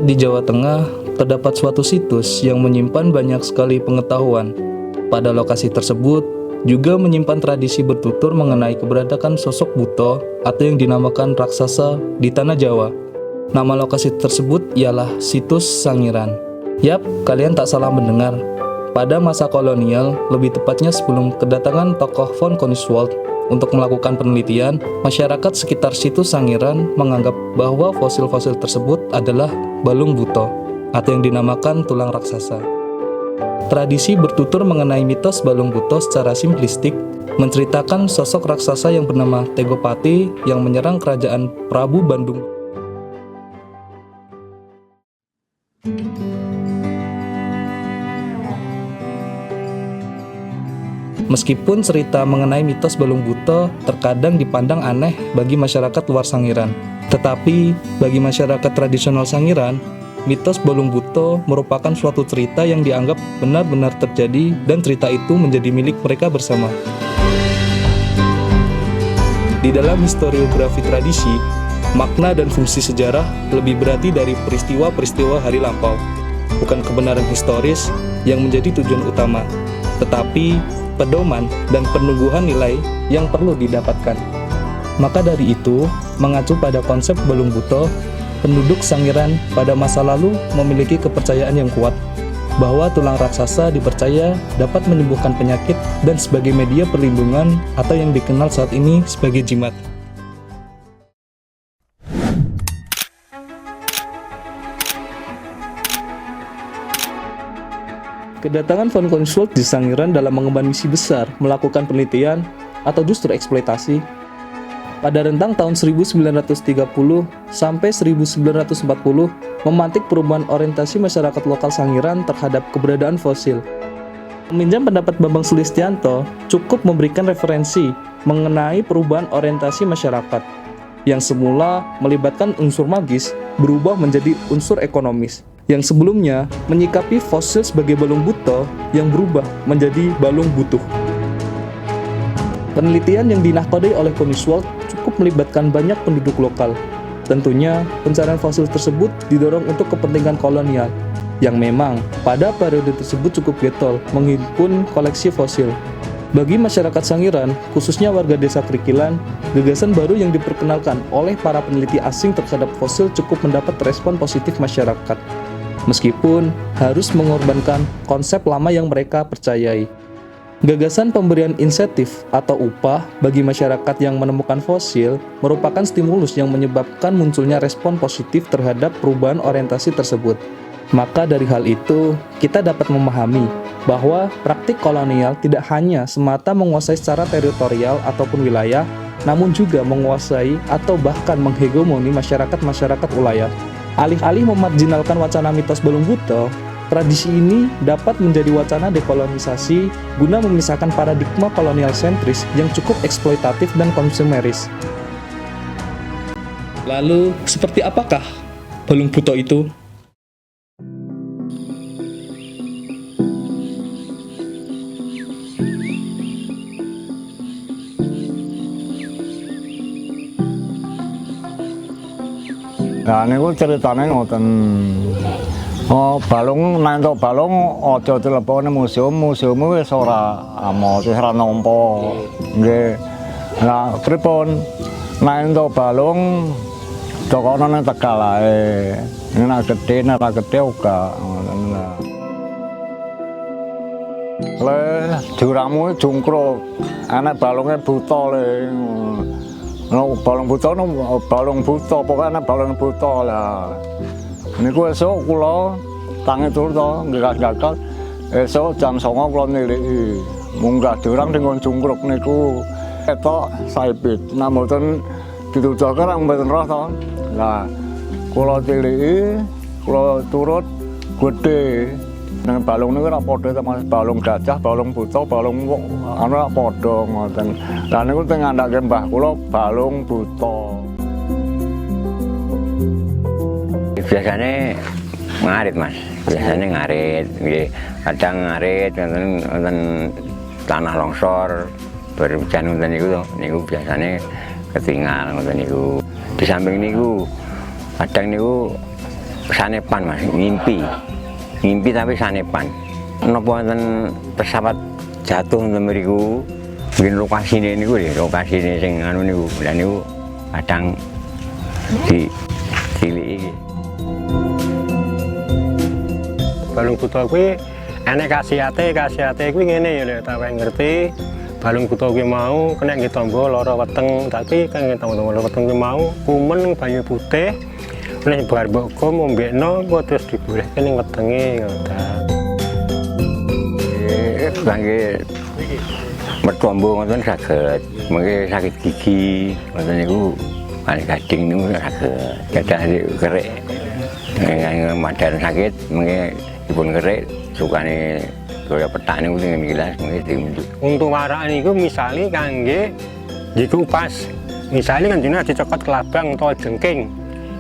di Jawa Tengah terdapat suatu situs yang menyimpan banyak sekali pengetahuan. Pada lokasi tersebut juga menyimpan tradisi bertutur mengenai keberadaan sosok Buto atau yang dinamakan raksasa di tanah Jawa. Nama lokasi tersebut ialah situs Sangiran. Yap, kalian tak salah mendengar. Pada masa kolonial, lebih tepatnya sebelum kedatangan tokoh von Koningswald untuk melakukan penelitian, masyarakat sekitar situs Sangiran menganggap bahwa fosil-fosil tersebut adalah balung Buto atau yang dinamakan tulang raksasa. Tradisi bertutur mengenai mitos balung Buto secara simplistik menceritakan sosok raksasa yang bernama Tegopati yang menyerang kerajaan Prabu Bandung. Meskipun cerita mengenai mitos balung Buto terkadang dipandang aneh bagi masyarakat luar Sangiran, tetapi bagi masyarakat tradisional Sangiran, mitos balung Buto merupakan suatu cerita yang dianggap benar-benar terjadi dan cerita itu menjadi milik mereka bersama. Di dalam historiografi tradisi, makna dan fungsi sejarah lebih berarti dari peristiwa-peristiwa hari lampau, bukan kebenaran historis yang menjadi tujuan utama, tetapi pedoman dan penungguhan nilai yang perlu didapatkan. Maka dari itu, mengacu pada konsep balung Buto, penduduk Sangiran pada masa lalu memiliki kepercayaan yang kuat bahwa tulang raksasa dipercaya dapat menyembuhkan penyakit dan sebagai media perlindungan atau yang dikenal saat ini sebagai jimat. Kedatangan von Koningswald di Sangiran dalam mengemban misi besar melakukan penelitian atau justru eksploitasi pada rentang tahun 1930 sampai 1940 memantik perubahan orientasi masyarakat lokal Sangiran terhadap keberadaan fosil. Meminjam pendapat Bambang Sulistianto cukup memberikan referensi mengenai perubahan orientasi masyarakat yang semula melibatkan unsur magis berubah menjadi unsur ekonomis, yang sebelumnya menyikapi fosil sebagai balung Buto yang berubah menjadi balung butuh. Penelitian yang dinahkodai oleh Koningswald cukup melibatkan banyak penduduk lokal. Tentunya, pencarian fosil tersebut didorong untuk kepentingan kolonial, yang memang pada periode tersebut cukup getol menghimpun koleksi fosil. Bagi masyarakat Sangiran, khususnya warga desa Krikilan, gagasan baru yang diperkenalkan oleh para peneliti asing terhadap fosil cukup mendapat respon positif masyarakat, meskipun harus mengorbankan konsep lama yang mereka percayai. Gagasan pemberian insentif atau upah bagi masyarakat yang menemukan fosil merupakan stimulus yang menyebabkan munculnya respon positif terhadap perubahan orientasi tersebut. Maka dari hal itu, kita dapat memahami bahwa praktik kolonial tidak hanya semata menguasai secara teritorial ataupun wilayah, namun juga menguasai atau bahkan menghegemoni masyarakat-masyarakat wilayah. Alih-alih memarginalkan wacana mitos balung Buto, tradisi ini dapat menjadi wacana dekolonisasi guna memisahkan paradigma kolonial sentris yang cukup eksploitatif dan konsumeris. Lalu, seperti apakah balung Buto itu? Nah, niku ceritane ngoten. Balung nek entuk balung aja dilepokne museum wis ora amot, wis ora nampa. Nggih. Nah, pripun? Nek entuk balung dokono nang Tegal ae. Nek ora gedhe uga ngoten lho. Le juramu jungkruk, ana balunge buta le. Balung buta, pokoknya balung buta lah. Niku esuk kula tangi tur to nggagas esuk jam 09.00 kula niliki. Munggah durang dengan jungkruk niku ketok saipit. Nah mboten dituduhke ra mboten roh to. Lah kula tiliki, kula turut gedhe. Nang balung niku ora padha Mas, balung gajah, balung buta, balung anu ora padha ngoten. Lah niku teng ngandhake mbah kula balung buta. Biasanya ngarit Mas, biasanya ngarit, kadang ngarit, wonten tanah longsor, berhujan wonten niku biasanya ketinggal wonten niku. Di samping niku kadang niku sanepan Mas, ngimpi tapi sanepan. Napa wonten pesawat jatuh wonten mriku, mungkin lokasine niku lho, lokasine sing anu niku, lha niku kadang diliki. Balung buta kuwi enek khasiate kuwi ngene ya lho, tak ngerti. Balung buta kuwi mau kena ditombo lara weteng, tapi kan ditombo lara weteng kuwi mau kumen banyu putih. Nek bar mbokku ngombekno terus dibolehke ning wetenge ngoten. Kangge mertombo ngoten saged, mengke sakit gigi ngoten niku paling gading niku saged. Gadah kerik. Yang madan sakit mengke dipun kerik sukane kaya petak niku sing gilas mengke diunjuk. Untuk warak niku misale kangge dikupas. Misale kan jenenge dicokot kelabang utawa jengking.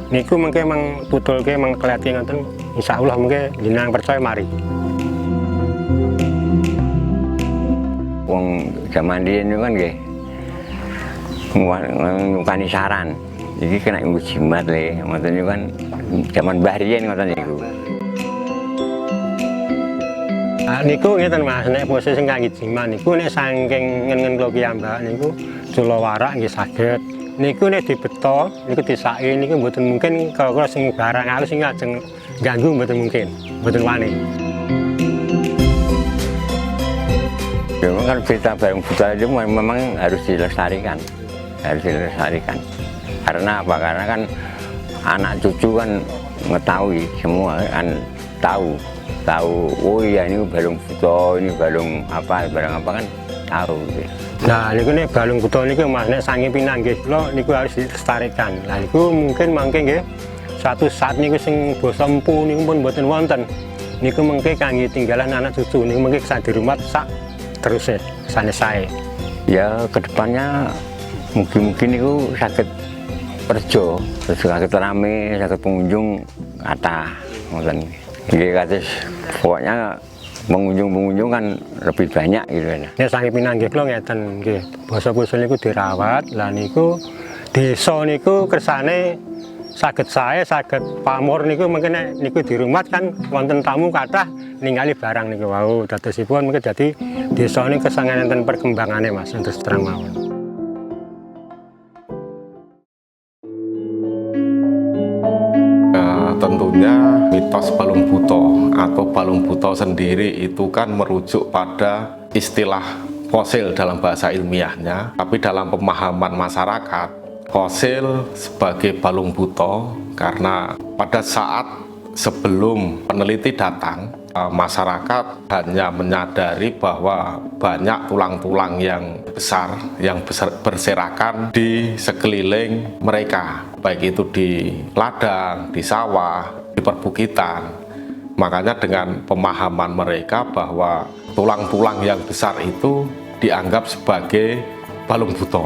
Niku mengke mang tutulke mang kelati ngoten, insyaallah mengke jenengan percaya mari. Wong zaman riyen niku kan nggih nyukani saran. Iki kena nggo jimat le, ngoten niku kan zaman Mbah riyen ngoten niku. Niku ngeten Mas, nek posisi kangge jimat niku nek saking ngen-ngen kula piyambak niku jula warak nggih saged. Niku nek dibeto, niku disaki niku mboten mungkin kalau sing barang halus sing lajeng ganggu mboten mungkin, mboten wani. Ya kan cerita barang buta itu memang harus dilestarikan, Karena apa? Karena kan anak cucu kan mengetahui semua kan tahu. Oh iya ini balung buta, ini balung apa, barang apa kan tahu. Nah, niku nek balung buta niku Mas nek sange pinanggih kula niku harus dilestarikan. Nah, niku mungkin mangke nggih suatu saat niku sing basa empu niku pun mboten wonten. Niku mengke kangge tinggalan anak cucu niku mengke sak dirumat sak terus sanes sae. Ya kedepannya mungkin itu sakit perjo, terus sakit rame, sakit pengunjung kata ngoten. Nggih kados pokoknya pengunjung kan lebih banyak gitu kan. Nek sange pinanggih kula ngeten nggih. Basa-basa niku dirawat, lah niku desa niku kersane saged sae, saged pamor niku mungkin niku di rumah kan wonten tamu kathah ningali barang niku wau. Dadosipun mungkin dadi desa niku kesangen enten perkembangane Mas terus terang mawon. Tentunya mitos balung buta atau balung buta sendiri itu kan merujuk pada istilah fosil dalam bahasa ilmiahnya, tapi dalam pemahaman masyarakat fosil sebagai balung buta karena pada saat sebelum peneliti datang masyarakat hanya menyadari bahwa banyak tulang-tulang yang besar berserakan di sekeliling mereka, baik itu di ladang, di sawah, di perbukitan. Makanya dengan pemahaman mereka bahwa tulang-tulang yang besar itu dianggap sebagai balung buta.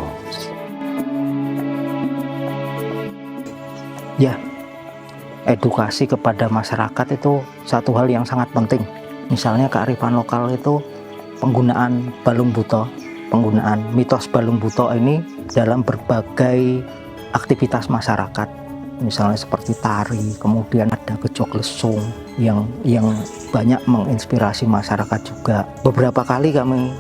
Ya, edukasi kepada masyarakat itu satu hal yang sangat penting. Misalnya kearifan lokal itu penggunaan balung buta, penggunaan mitos balung buta ini dalam berbagai aktivitas masyarakat. Misalnya seperti tari, kemudian ada gejok lesung yang banyak menginspirasi masyarakat juga. Beberapa kali kami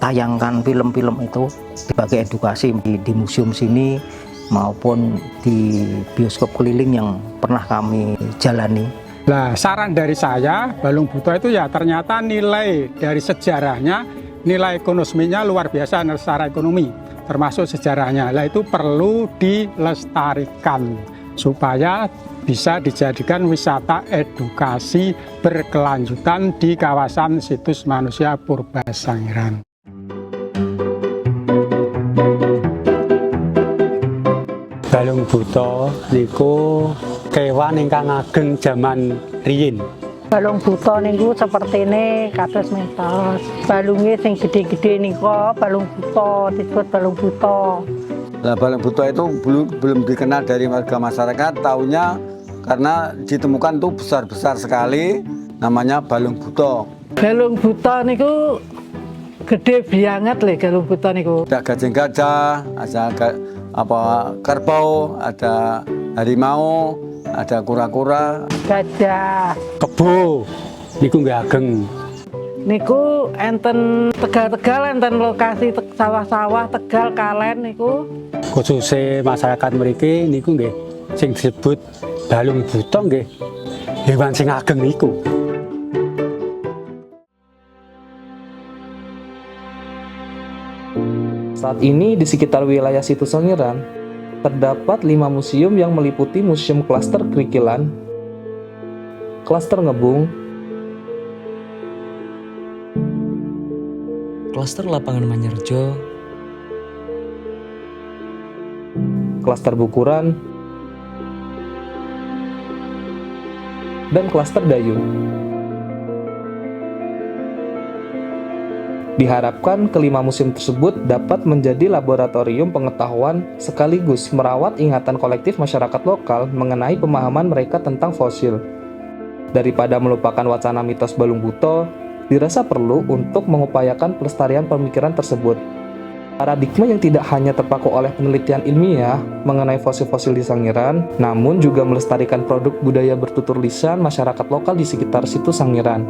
tayangkan film-film itu sebagai edukasi di museum sini maupun di bioskop keliling yang pernah kami jalani. Nah, saran dari saya, balung buta itu ya ternyata nilai dari sejarahnya, nilai ekonominya luar biasa secara ekonomi, termasuk sejarahnya. Nah, itu perlu dilestarikan supaya bisa dijadikan wisata edukasi berkelanjutan di kawasan situs manusia Purbasangiran. Balung buta niku kewan ingkang ageng jaman riyin. Balung buta niku sepertine kados mitos. Balunge sing gede-gede niku balung buta, disebut balung buta. Nah, balung buta itu belum dikenal dari warga masyarakat, taunya karena ditemukan tuh besar-besar sekali, namanya balung buta. Balung buta niku gede banget lho balung buta niku. Ada gajah-gajah, ada kerbau, ada harimau, ada kura-kura. Gajah. Kebo niku nggih ageng. Niku enten Tegal-Tegal, enten lokasi sawah-sawah Tegal Kalen niku. Khususnya masyarakat mriki niku nggih sing disebut balung buta nggih hewan sing ageng niku. Saat ini di sekitar wilayah situ Sangiran, terdapat 5 museum yang meliputi Museum Klaster Krikilan, Klaster Ngebung, Klaster Lapangan Manyarjo, Klaster Bukuran, dan Klaster Dayung. Diharapkan kelima museum tersebut dapat menjadi laboratorium pengetahuan sekaligus merawat ingatan kolektif masyarakat lokal mengenai pemahaman mereka tentang fosil. Daripada melupakan wacana mitos balung buto, dirasa perlu untuk mengupayakan pelestarian pemikiran tersebut. Paradigma yang tidak hanya terpaku oleh penelitian ilmiah mengenai fosil-fosil di Sangiran, namun juga melestarikan produk budaya bertutur lisan masyarakat lokal di sekitar situ Sangiran.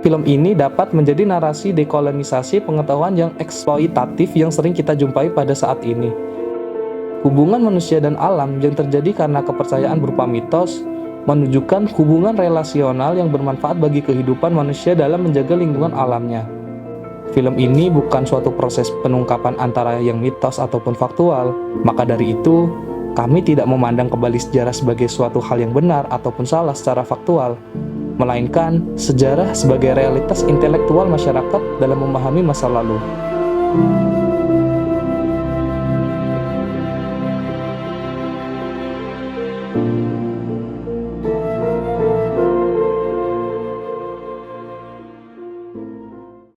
Film ini dapat menjadi narasi dekolonisasi pengetahuan yang eksploitatif yang sering kita jumpai pada saat ini. Hubungan manusia dan alam yang terjadi karena kepercayaan berupa mitos menunjukkan hubungan relasional yang bermanfaat bagi kehidupan manusia dalam menjaga lingkungan alamnya. Film ini bukan suatu proses penungkapan antara yang mitos ataupun faktual, maka dari itu, kami tidak memandang kembali sejarah sebagai suatu hal yang benar ataupun salah secara faktual, melainkan sejarah sebagai realitas intelektual masyarakat dalam memahami masa lalu.